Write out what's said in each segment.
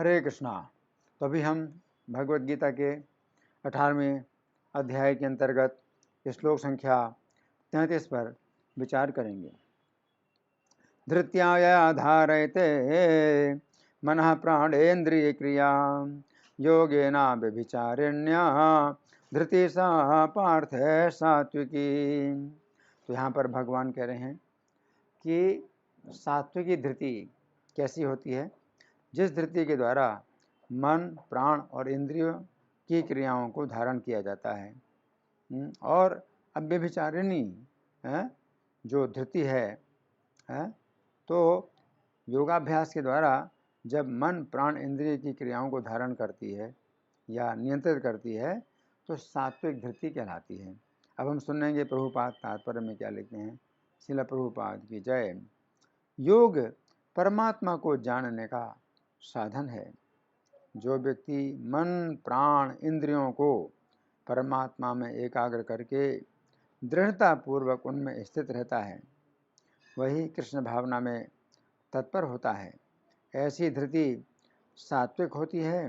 हरे कृष्णा। तो अभी हम भगवद गीता के 18वें अध्याय के अंतर्गत श्लोक संख्या 33 पर विचार करेंगे। धृत्याया धारयते मनः प्राणेन्द्रिय क्रिया योगेना व्यभिचारिण्या धृति सा पार्थ सात्विकी। तो यहाँ पर भगवान कह रहे हैं कि सात्विकी धृति कैसी होती है? जिस धृति के द्वारा मन, प्राण और इंद्रियों की क्रियाओं को धारण किया जाता है। और अव्यभिचारिणी जो धृति है, तो योगाभ्यास के द्वारा जब मन, प्राण, इंद्रिय की क्रियाओं को धारण करती है या नियंत्रित करती है तो सात्विक धृति कहलाती है। अब हम सुनेंगे प्रभुपाद तात्पर्य में क्या लिखते हैं। श्रील प्रभुपाद की जय। योग परमात्मा को जानने का साधन है। जो व्यक्ति मन, प्राण, इंद्रियों को परमात्मा में एकाग्र करके दृढ़ता पूर्वक उनमें स्थित रहता है, वही कृष्ण भावना में तत्पर होता है। ऐसी धृति सात्विक होती है।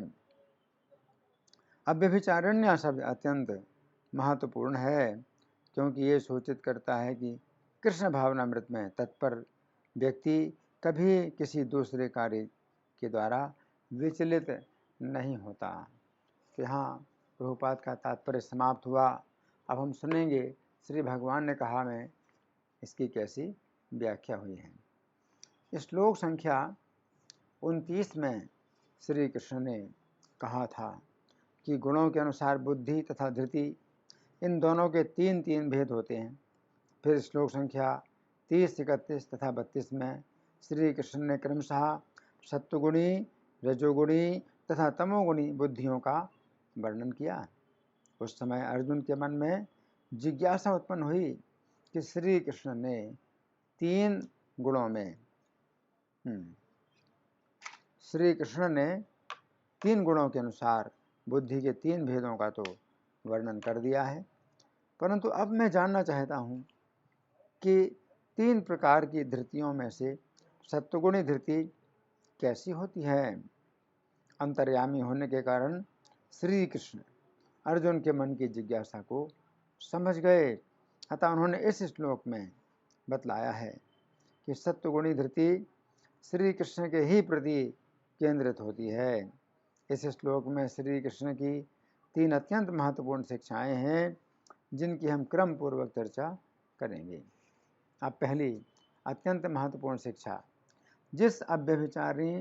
अव्यभिचारिण्य शब्द अत्यंत महत्वपूर्ण है, क्योंकि ये सूचित करता है कि कृष्ण भावनामृत में तत्पर व्यक्ति कभी किसी दूसरे कार्य के द्वारा विचलित नहीं होता। तो यहाँ प्रभुपाद का तात्पर्य समाप्त हुआ। अब हम सुनेंगे श्री भगवान ने कहा में इसकी कैसी व्याख्या हुई है। श्लोक संख्या 29 में श्री कृष्ण ने कहा था कि गुणों के अनुसार बुद्धि तथा धृति, इन दोनों के तीन भेद होते हैं। फिर श्लोक संख्या 30, 31 तथा 32 में श्री कृष्ण ने क्रमशः सत्वगुणी, रजोगुणी तथा तमोगुणी बुद्धियों का वर्णन किया। उस समय अर्जुन के मन में जिज्ञासा उत्पन्न हुई कि श्री कृष्ण ने तीन गुणों के अनुसार बुद्धि के तीन भेदों का तो वर्णन कर दिया है, परंतु अब मैं जानना चाहता हूँ कि तीन प्रकार की धृतियों में से सत्वगुणी धृति कैसी होती है। अंतर्यामी होने के कारण श्री कृष्ण अर्जुन के मन की जिज्ञासा को समझ गए। अतः उन्होंने इस श्लोक में बतलाया है कि सत्वगुणी धृति श्री कृष्ण के ही प्रति केंद्रित होती है। इस श्लोक में श्री कृष्ण की तीन अत्यंत महत्वपूर्ण शिक्षाएं हैं, जिनकी हम क्रम पूर्वक चर्चा करेंगे। अब पहली अत्यंत महत्वपूर्ण शिक्षा, जिस अव्यभिचारी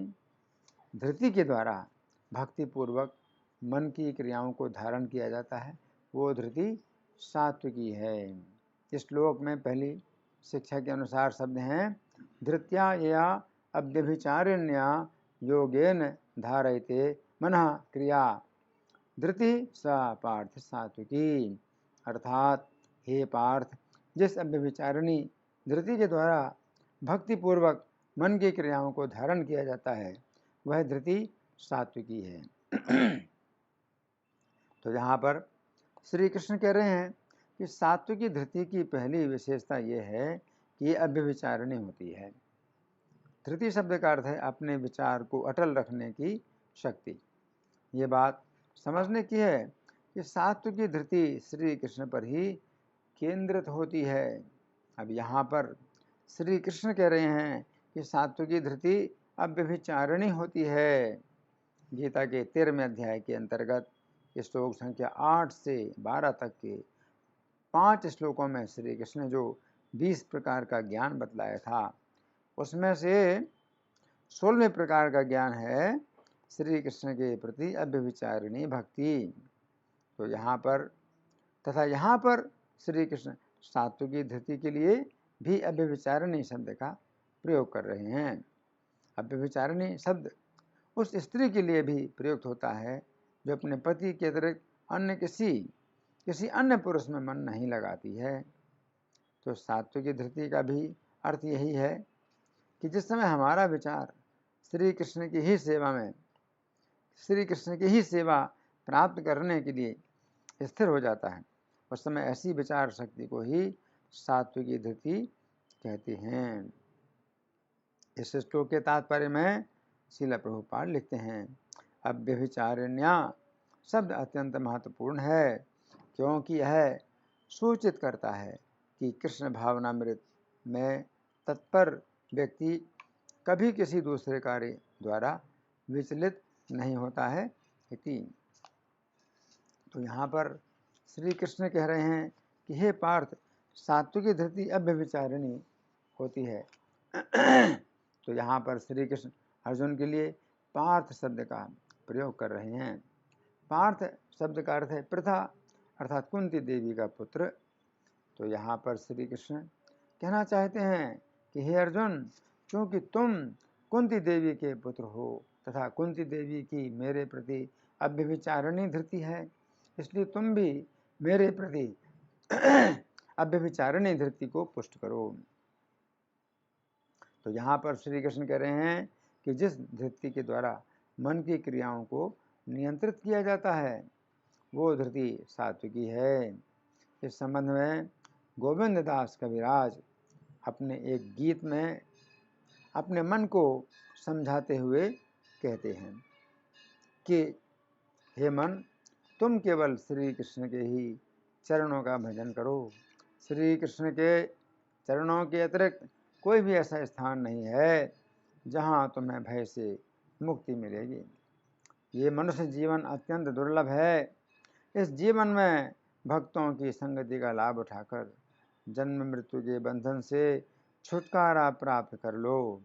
धृति के द्वारा भक्ति पूर्वक मन की क्रियाओं को धारण किया जाता है, वो धृति सात्विकी है। इस श्लोक में पहली शिक्षा के अनुसार शब्द हैं धृत्या या अव्यभिचारिण्या योगेन धारयते मनः क्रिया धृति सा पार्थ सात्विकी। अर्थात हे पार्थ, जिस अव्यभिचारिणी धृति के द्वारा भक्ति पूर्वक मन की क्रियाओं को धारण किया जाता है, वह धृति सात्विकी है। तो यहाँ पर श्री कृष्ण कह रहे हैं कि सात्विकी धृति की पहली विशेषता यह है कि ये अव्यभिचारिणी होती है। धृति शब्द का अर्थ है अपने विचार को अटल रखने की शक्ति। ये बात समझने की है कि सात्विकी धृति श्री कृष्ण पर ही केंद्रित होती है। अब यहाँ पर श्री कृष्ण कह रहे हैं कि सात्विकी धृति अव्यभिचारिणी होती है। गीता के 13वें अध्याय के अंतर्गत श्लोक संख्या 8 से 12 तक के 5 श्लोकों में श्री कृष्ण ने जो 20 प्रकार का ज्ञान बतलाया था, उसमें से 16वें प्रकार का ज्ञान है श्री कृष्ण के प्रति अव्यभिचारिणी भक्ति। तो यहाँ पर श्री कृष्ण सात्विकी धृति के लिए भी अव्यभिचारिणी शब्द का प्रयोग कर रहे हैं। अव्यभिचारिणी शब्द उस स्त्री के लिए भी प्रयुक्त होता है जो अपने पति के अतिरिक्त अन्य किसी अन्य पुरुष में मन नहीं लगाती है। तो सात्विकी धृति का भी अर्थ यही है कि जिस समय हमारा विचार श्री कृष्ण की ही सेवा प्राप्त करने के लिए स्थिर हो जाता है, उस समय ऐसी विचार शक्ति को ही सात्विकी धृति कहते हैं। इस श्लोक के तात्पर्य में श्रील प्रभुपाद लिखते हैं, अव्यभिचारिण्या शब्द अत्यंत महत्वपूर्ण है, क्योंकि यह सूचित करता है कि कृष्ण भावनामृत में तत्पर व्यक्ति कभी किसी दूसरे कार्य द्वारा विचलित नहीं होता है इति। तो यहाँ पर श्री कृष्ण कह रहे हैं कि हे पार्थ, सात्विकी धृति अव्यभिचारिणी होती है। तो यहाँ पर श्री कृष्ण अर्जुन के लिए पार्थ शब्द का प्रयोग कर रहे हैं। पार्थ शब्द का अर्थ है प्रथा, अर्थात कुंती देवी का पुत्र। तो यहाँ पर श्री कृष्ण कहना चाहते हैं कि हे अर्जुन, क्योंकि तुम कुंती देवी के पुत्र हो तथा कुंती देवी की मेरे प्रति अव्यभिचारिणी धृति है, इसलिए तुम भी मेरे प्रति अव्यभिचारिणी धृति को पुष्ट करो। तो यहाँ पर श्री कृष्ण कह रहे हैं कि जिस धृति के द्वारा मन की क्रियाओं को नियंत्रित किया जाता है वो धृति सात्विकी है। इस संबंध में गोविंद दास कविराज अपने एक गीत में अपने मन को समझाते हुए कहते हैं कि हे मन, तुम केवल श्री कृष्ण के ही चरणों का भजन करो। श्री कृष्ण के चरणों के अतिरिक्त कोई भी ऐसा स्थान नहीं है जहाँ तुम्हें भय से मुक्ति मिलेगी। ये मनुष्य जीवन अत्यंत दुर्लभ है। इस जीवन में भक्तों की संगति का लाभ उठाकर जन्म मृत्यु के बंधन से छुटकारा प्राप्त कर लो।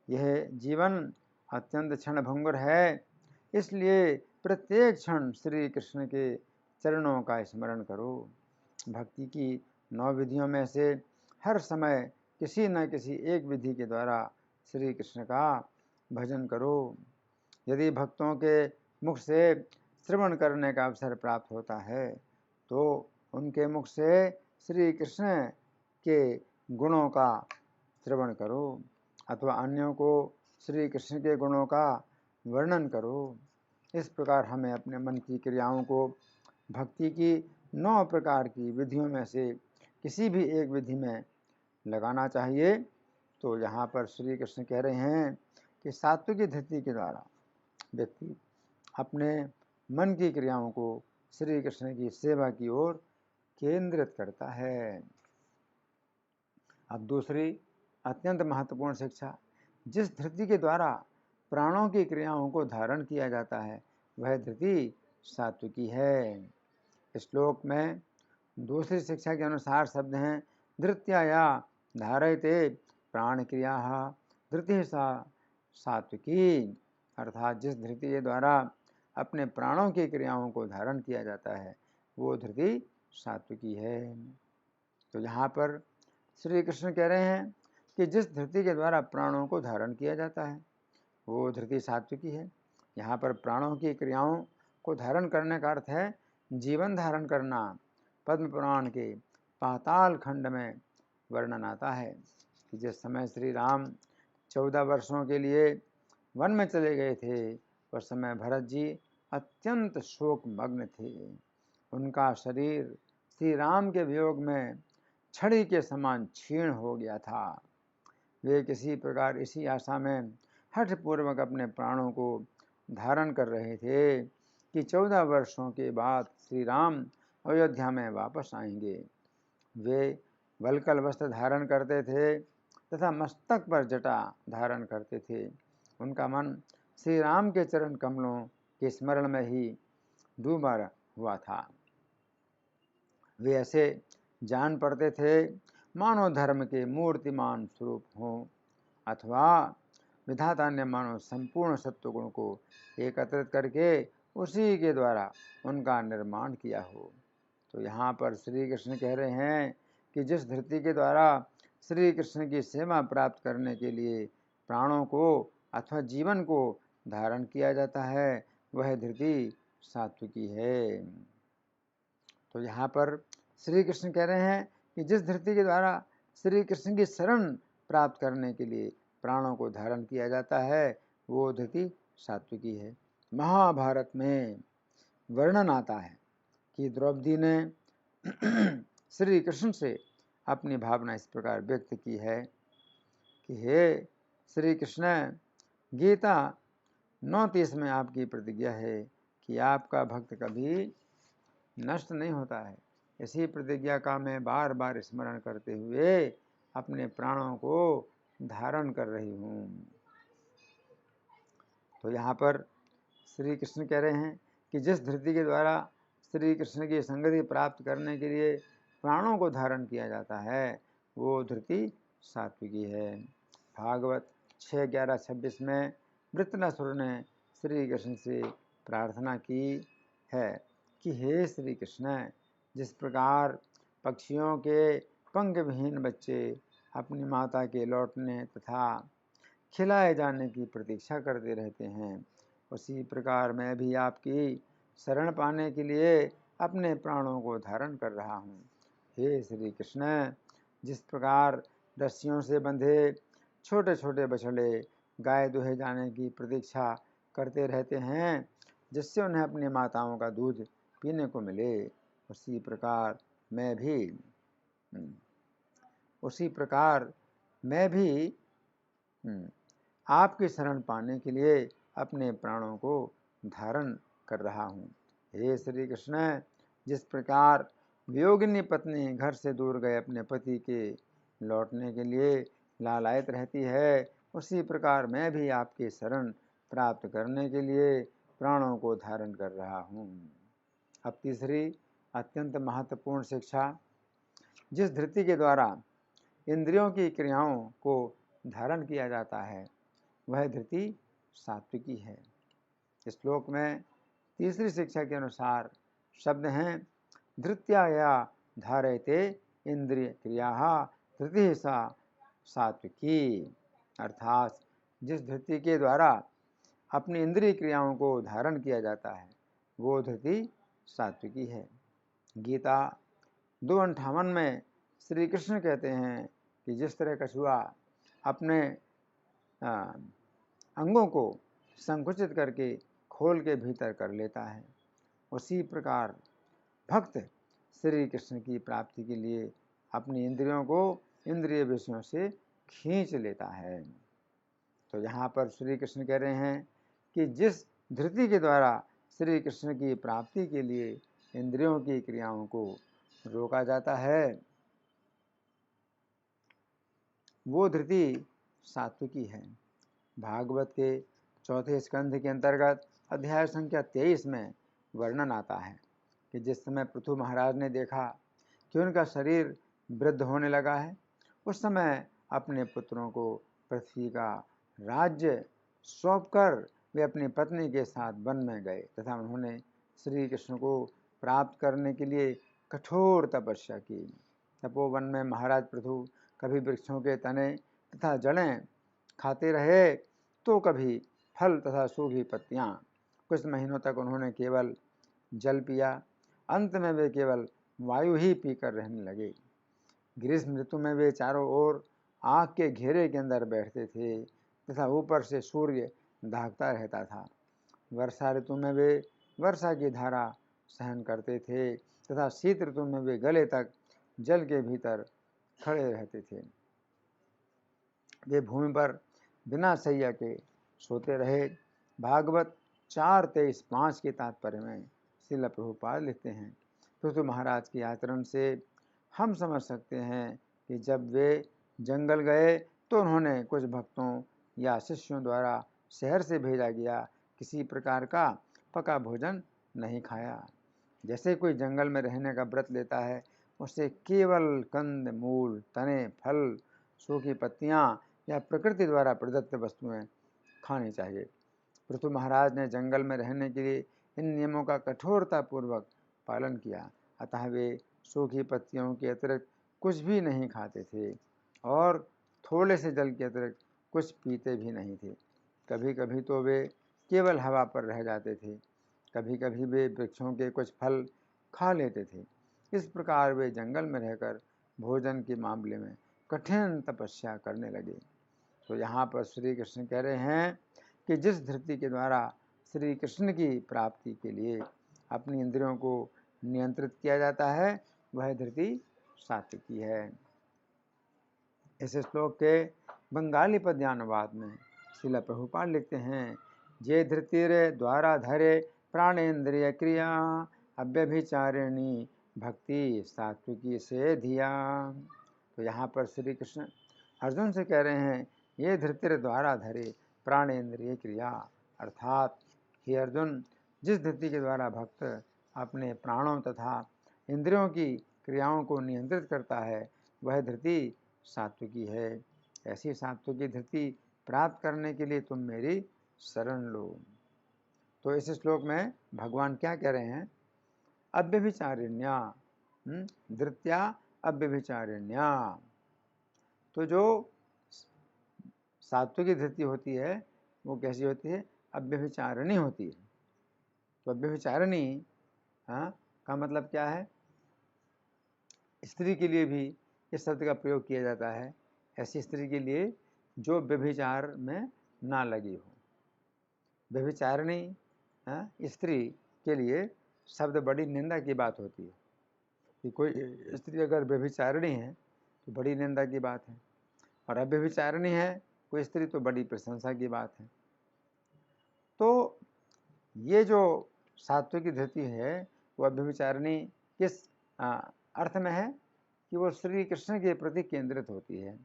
यह जीवन अत्यंत क्षणभंगुर है, इसलिए प्रत्येक क्षण श्री कृष्ण के चरणों का स्मरण करो। भक्ति की 9 विधियों में से हर समय किसी न किसी एक विधि के द्वारा श्री कृष्ण का भजन करो। यदि भक्तों के मुख से श्रवण करने का अवसर प्राप्त होता है तो उनके मुख से श्री कृष्ण के गुणों का श्रवण करो अथवा अन्यों को श्री कृष्ण के गुणों का वर्णन करो। इस प्रकार हमें अपने मन की क्रियाओं को भक्ति की 9 प्रकार की विधियों में से किसी भी एक विधि में लगाना चाहिए। तो यहाँ पर श्री कृष्ण कह रहे हैं कि सात्विकी धृति के द्वारा व्यक्ति अपने मन की क्रियाओं को श्री कृष्ण की सेवा की ओर केंद्रित करता है। अब दूसरी अत्यंत महत्वपूर्ण शिक्षा, जिस धृति के द्वारा प्राणों की क्रियाओं को धारण किया जाता है वह धृति सात्विकी है। इस श्लोक में दूसरी शिक्षा के अनुसार शब्द हैं धृत्या या धारयते प्राण क्रिया धृति सात्विकी, अर्थात जिस धृति के द्वारा अपने प्राणों की क्रियाओं को धारण किया जाता है वो धृति सात्विकी है। तो यहाँ पर श्री कृष्ण कह रहे हैं कि जिस धृति के द्वारा प्राणों को धारण किया जाता है वो धृति सात्विकी है। यहाँ पर प्राणों की क्रियाओं को धारण करने का अर्थ है जीवन धारण करना। पद्म पुराण के पाताल खंड में वर्णन आता है कि जिस समय श्री राम 14 वर्षों के लिए वन में चले गए थे उस समय भरत जी अत्यंत शोक मग्न थे। उनका शरीर श्री राम के वियोग में छड़ी के समान क्षीण हो गया था। वे किसी प्रकार इसी आशा में हठपूर्वक अपने प्राणों को धारण कर रहे थे कि 14 वर्षों के बाद श्री राम अयोध्या में वापस आएंगे। वे वल्कल वस्त्र धारण करते थे तथा मस्तक पर जटा धारण करते थे। उनका मन श्री राम के चरण कमलों के स्मरण में ही डूबा हुआ था। वे ऐसे जान पड़ते थे मानो धर्म के मूर्तिमान स्वरूप हों अथवा विधाता ने मानो संपूर्ण सत्वगुण को एकत्रित करके उसी के द्वारा उनका निर्माण किया हो। तो यहाँ पर श्री कृष्ण कह रहे हैं कि जिस धृति के द्वारा श्री कृष्ण की सेवा प्राप्त करने के लिए प्राणों को अथवा जीवन को धारण किया जाता है वह धृति सात्विकी है। तो यहाँ पर श्री कृष्ण कह रहे हैं कि जिस धृति के द्वारा श्री कृष्ण की शरण प्राप्त करने के लिए प्राणों को धारण किया जाता है वो धृति सात्विकी है। महाभारत में वर्णन आता है कि द्रौपदी ने श्री कृष्ण से अपनी भावना इस प्रकार व्यक्त की है कि हे श्री कृष्ण, गीता 9:30 में आपकी प्रतिज्ञा है कि आपका भक्त कभी नष्ट नहीं होता है। इसी प्रतिज्ञा का मैं बार बार स्मरण करते हुए अपने प्राणों को धारण कर रही हूँ। तो यहाँ पर श्री कृष्ण कह रहे हैं कि जिस धृति के द्वारा श्री कृष्ण की संगति प्राप्त करने के लिए प्राणों को धारण किया जाता है, वो धृति सात्विकी है। भागवत 6:11-26 में वृत्रनासुर ने श्री कृष्ण से प्रार्थना की है कि हे श्री कृष्ण, जिस प्रकार पक्षियों के पंख विहीन बच्चे अपनी माता के लौटने तथा खिलाए जाने की प्रतीक्षा करते रहते हैं, उसी प्रकार मैं भी आपकी शरण पाने के लिए अपने प्राणों को धारण कर रहा हूँ। हे श्री कृष्ण, जिस प्रकार रस्सियों से बंधे छोटे छोटे बछड़े गाय दुहे जाने की प्रतीक्षा करते रहते हैं जिससे उन्हें अपनी माताओं का दूध पीने को मिले, उसी प्रकार मैं भी आपकी शरण पाने के लिए अपने प्राणों को धारण कर रहा हूँ। हे श्री कृष्ण, जिस प्रकार वियोगिनी पत्नी घर से दूर गए अपने पति के लौटने के लिए लालायित रहती है, उसी प्रकार मैं भी आपकी शरण प्राप्त करने के लिए प्राणों को धारण कर रहा हूँ। अब तीसरी अत्यंत महत्वपूर्ण शिक्षा, जिस धृति के द्वारा इंद्रियों की क्रियाओं को धारण किया जाता है वह धृति सात्विकी है। इस श्लोक में तीसरी शिक्षा के अनुसार शब्द हैं धृत्या या धारयते इंद्रिय क्रिया धृति सा सात्विकी, अर्थात जिस धृति के द्वारा अपनी इंद्रिय क्रियाओं को धारण किया जाता है वो धृति सात्विकी है। गीता 2:58 में श्री कृष्ण कहते हैं कि जिस तरह कछुआ अपने अंगों को संकुचित करके खोल के भीतर कर लेता है, उसी प्रकार भक्त श्री कृष्ण की प्राप्ति के लिए अपनी इंद्रियों को इंद्रिय विषयों से खींच लेता है। तो यहाँ पर श्री कृष्ण कह रहे हैं कि जिस धृति के द्वारा श्री कृष्ण की प्राप्ति के लिए इंद्रियों की क्रियाओं को रोका जाता है वो धृति सात्विकी है। भागवत के 4 स्कंध के अंतर्गत अध्याय संख्या 23 में वर्णन आता है कि जिस समय पृथु महाराज ने देखा कि उनका शरीर वृद्ध होने लगा है, उस समय अपने पुत्रों को पृथ्वी का राज्य सौंपकर वे अपनी पत्नी के साथ वन में गए तथा उन्होंने श्री कृष्ण को प्राप्त करने के लिए कठोर तपस्या की। तपोवन में महाराज पृथु कभी वृक्षों के तने तथा जड़ें खाते रहे तो कभी फल तथा सूखी पत्तियां। कुछ महीनों तक उन्होंने केवल जल पिया, अंत में वे केवल वायु ही पीकर रहने लगे। ग्रीष्म ऋतु में वे चारों ओर आग के घेरे के अंदर बैठते थे तथा ऊपर से सूर्य दागता रहता था। वर्षा ऋतु में वे वर्षा की धारा सहन करते थे तथा शीत ऋतु में वे गले तक जल के भीतर खड़े रहते थे। वे भूमि पर बिना सैया के सोते रहे। भागवत 4:23-5 के तात्पर्य में श्रील प्रभुपाद लिखते हैं, पृथु महाराज के आचरण से हम समझ सकते हैं कि जब वे जंगल गए तो उन्होंने कुछ भक्तों या शिष्यों द्वारा शहर से भेजा गया किसी प्रकार का पका भोजन नहीं खाया। जैसे कोई जंगल में रहने का व्रत लेता है, उसे केवल कंद मूल तने फल सूखी पत्तियां या प्रकृति द्वारा प्रदत्त वस्तुएं खानी चाहिए। पृथु महाराज ने जंगल में रहने के लिए इन नियमों का कठोरतापूर्वक पालन किया, अतः वे सूखी पत्तियों के अतिरिक्त कुछ भी नहीं खाते थे और थोड़े से जल के अतिरिक्त कुछ पीते भी नहीं थे। कभी कभी तो वे केवल हवा पर रह जाते थे, कभी कभी वे वृक्षों के कुछ फल खा लेते थे। इस प्रकार वे जंगल में रहकर भोजन के मामले में कठिन तपस्या करने लगे। तो यहाँ पर श्री कृष्ण कह रहे हैं कि जिस धृति के द्वारा श्री कृष्ण की प्राप्ति के लिए अपनी इंद्रियों को नियंत्रित किया जाता है वह धृति सात्विकी है। इस श्लोक के बंगाली पद्यानुवाद में श्रील प्रभुपाद लिखते हैं जे धृतिर द्वारा धरे प्राणेन्द्रिय क्रिया अव्यभिचारिणी भक्ति सात्विकी से धिया। तो यहाँ पर श्री कृष्ण अर्जुन से कह रहे हैं, ये धृतिर द्वारा धरे प्राणेन्द्रिय क्रिया, अर्थात हे अर्जुन, जिस धृति के द्वारा भक्त अपने प्राणों तथा इंद्रियों की क्रियाओं को नियंत्रित करता है, वह धृति सात्विकी है। ऐसी सात्विकी धृति प्राप्त करने के लिए तुम मेरी शरण लो। तो इस श्लोक में भगवान क्या कह रहे हैं? अव्यभिचारिण्या, धृत्या अव्यभिचारिण्या। तो जो सात्विकी धृति होती है वो कैसी होती है? अव्यभिचारिणी होती है। तो अव्यभिचारिणी का मतलब क्या है? स्त्री के लिए भी इस शब्द का प्रयोग किया जाता है, ऐसी स्त्री के लिए जो व्यभिचार में ना लगी हो। व्यभिचारिणी स्त्री के लिए शब्द बड़ी निंदा की बात होती है कि कोई स्त्री अगर व्यभिचारिणी है तो बड़ी निंदा की बात है, और अव्यभिचारिणी है कोई स्त्री तो बड़ी प्रशंसा की बात है। तो ये जो सात्विकी धृति है वो अव्यभिचारिणी किस अर्थ में है कि वो श्री कृष्ण के प्रति केंद्रित होती है,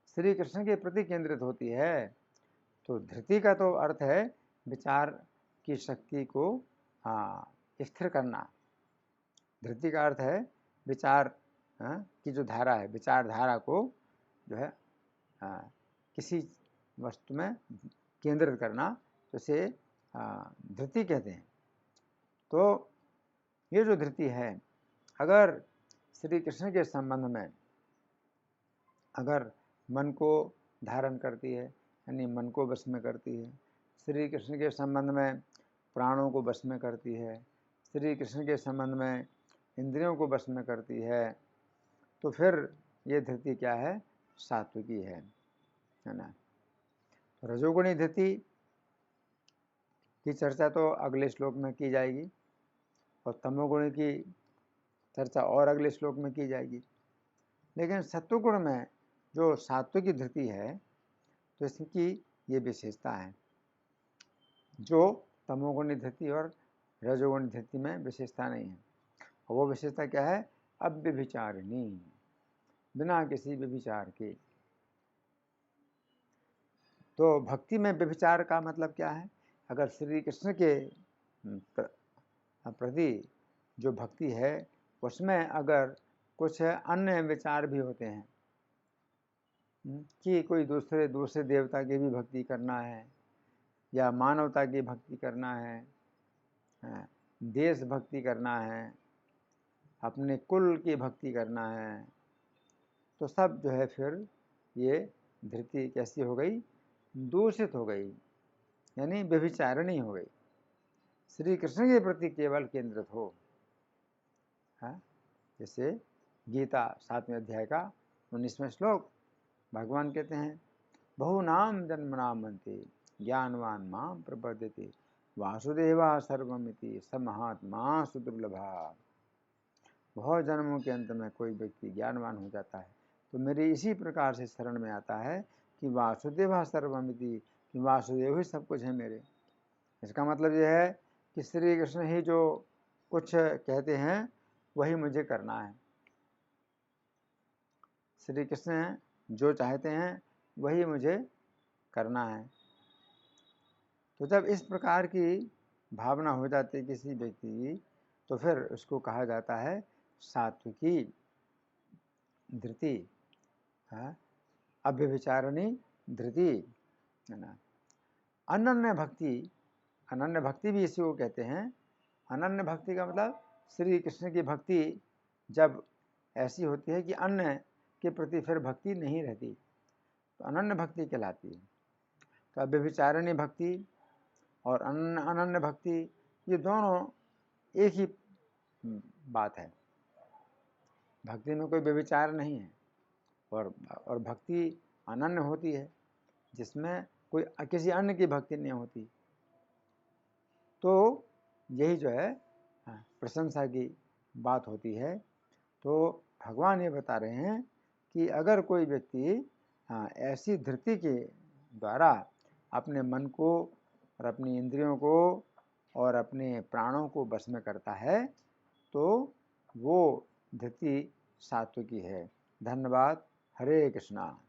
श्री कृष्ण के प्रति केंद्रित होती है। तो धृति का तो अर्थ है विचार की शक्ति को स्थिर करना। धृति का अर्थ है विचार की जो धारा है, विचारधारा को जो है किसी वस्तु में केंद्रित करना, तो इसे धृति कहते हैं। तो ये जो धृति है, अगर श्री कृष्ण के संबंध में अगर मन को धारण करती है, यानी मन को वश में करती है, श्री कृष्ण के संबंध में प्राणों को वश में करती है, श्री कृष्ण के संबंध में इंद्रियों को वश में करती है, तो फिर ये धृति क्या है? सात्विकी है ना। रजोगुणी धृति की चर्चा तो अगले श्लोक में की जाएगी, और तमोगुणी की चर्चा और अगले श्लोक में की जाएगी। लेकिन सत्वगुण में जो सात्विकी धृति है, तो इसकी ये विशेषता है जो तमोगुणी धृति और रजोगुणी धृति में विशेषता नहीं है। और वो विशेषता क्या है? अव्यभिचारिणी, बिना किसी व्यभिचार के। तो भक्ति में व्यभिचार का मतलब क्या है? अगर श्री कृष्ण के प्रति जो भक्ति है उसमें अगर कुछ अन्य विचार भी होते हैं कि कोई दूसरे देवता की भी भक्ति करना है, या मानवता की भक्ति करना है, देश भक्ति करना है, अपने कुल की भक्ति करना है, तो सब जो है फिर ये धृति कैसी हो गई? दूषित हो गई, यानी व्यभिचारिणी हो गई। श्री कृष्ण के प्रति केवल केंद्रित हो। जैसे गीता 7वें अध्याय का 19वां श्लोक भगवान कहते हैं, बहुनाम जन्मनाम मनते ज्ञानवान माम प्रपद्यते वासुदेवा सर्वमिति स महात्मा सुदुर्लभा। बहुत जन्मों के अंत में कोई व्यक्ति ज्ञानवान हो जाता है तो मेरी इसी प्रकार से शरण में आता है कि वासुदेवा सर्वमिति, कि वासुदेव ही सब कुछ है मेरे। इसका मतलब यह है कि श्री कृष्ण ही जो कुछ कहते हैं वही मुझे करना है, श्री कृष्ण जो चाहते हैं वही मुझे करना है। तो जब इस प्रकार की भावना हो जाती है किसी व्यक्ति की, तो फिर उसको कहा जाता है सात्विकी धृति, अव्यभिचारिणी धृति, है ना। अनन्य भक्ति भी इसी को कहते हैं। अनन्य भक्ति का मतलब श्री कृष्ण की भक्ति जब ऐसी होती है कि अन्य के प्रति फिर भक्ति नहीं रहती, तो अनन्य भक्ति कहलाती है। तो अव्यभिचारिणी भक्ति और अनन्य भक्ति ये दोनों एक ही बात है। भक्ति में कोई व्यभिचार नहीं है, और भक्ति अनन्य होती है जिसमें कोई किसी अन्य की भक्ति नहीं होती। तो यही जो है प्रशंसा की बात होती है। तो भगवान ये बता रहे हैं कि अगर कोई व्यक्ति ऐसी धृति के द्वारा अपने मन को और अपनी इंद्रियों को और अपने प्राणों को बस में करता है तो वो धृति सात्विकी है। धन्यवाद। हरे कृष्णा।